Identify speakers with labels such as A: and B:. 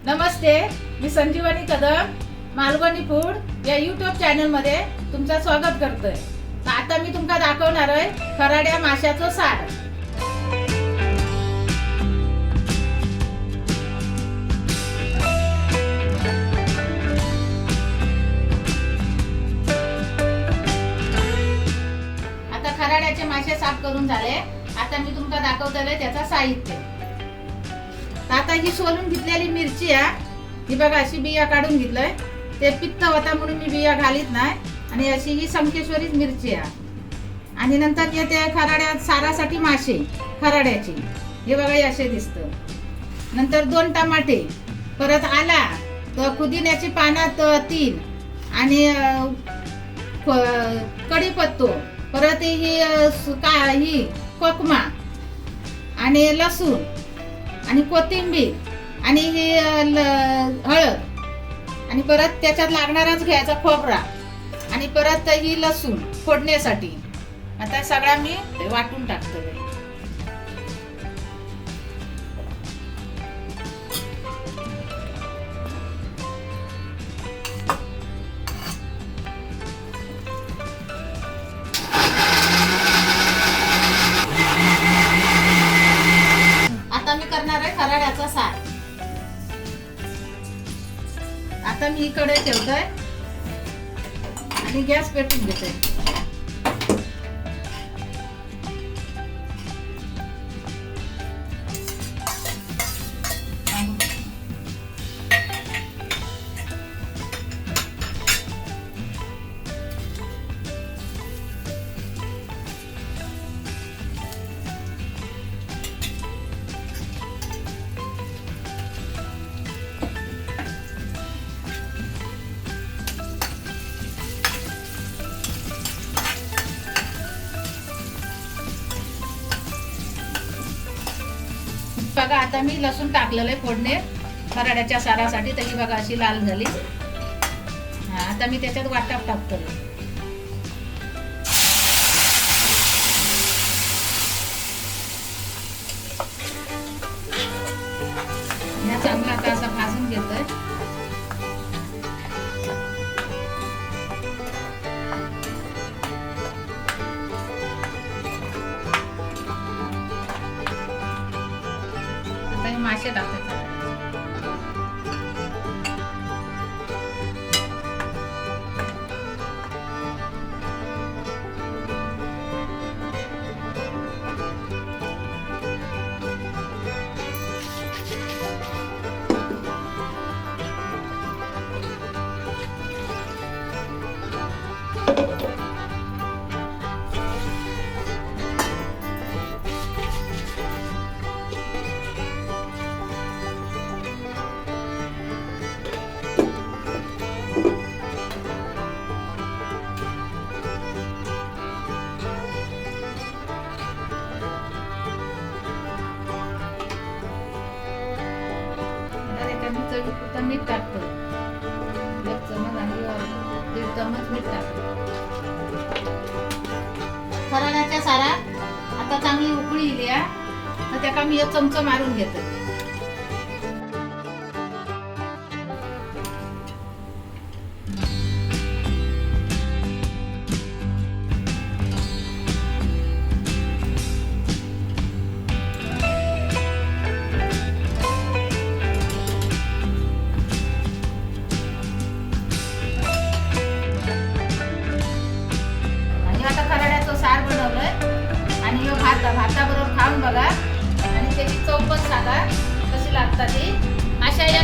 A: नमस्ते, मी संजीवनी Kadam Malvani food या YouTube चॅनलमध्ये तुमचं स्वागत करतोय. तर आता मी तुमका दाखवणार आहे खराड्या माशाचं सार. आता खराड्याचे मासे साफ करून झाले. आता मी तुमका दाखवतले त्याचा साहित्य. आता ही सोलून घेतलेली मिरची आहे. ही बघा अशी बिया काढून घेतलंय. ते पित्त होता म्हणून मी बिया घालीत नाही. आणि अशी ही संकेश्वरी मिरची आहे. आणि नंतर येते खराड्या सारासाठी मासे खराड्याची. हे बघा असे दिसतं. नंतर 2 टमाटे, परत आला, तर पुदिन्याची पानं 3 आणि कढीपत्तो, परत ही कोकमा आणि लसूण आणि कोथिंबीर आणि ही हळद आणि परत त्याच्यात लागणाराच घ्यायचा खोबरा आणि परत ही लसूण फोडण्यासाठी. आता सगळा मी वाटून टाकतो. आता मी करणार आहे खराड्याचा सार. आता मी इकडे ठेवतोय आणि गॅस पेटून घेतोय. बघा आता मी लसूण टाकलेलं आहे फोडणे खराड्याच्या सारासाठी. तरी बघा अशी लाल झाली. आता मी त्याच्यात वाटप टाकतो. चांगला आता असा भाजून घेतोय. मासे टाकते. मीठ टाकतो. 1 चमच आणि 1.5 चमच मीठ टाकतो. खराड्याच्या सारात आता चांगली उकळी इली आहे. तर त्याका मी 1 चमचा मारून घेतो. सार बनवलंय आणि भाताबरोबर खाऊन बघा आणि त्याची चव पण सांगा कशी लागतात ती. अशा या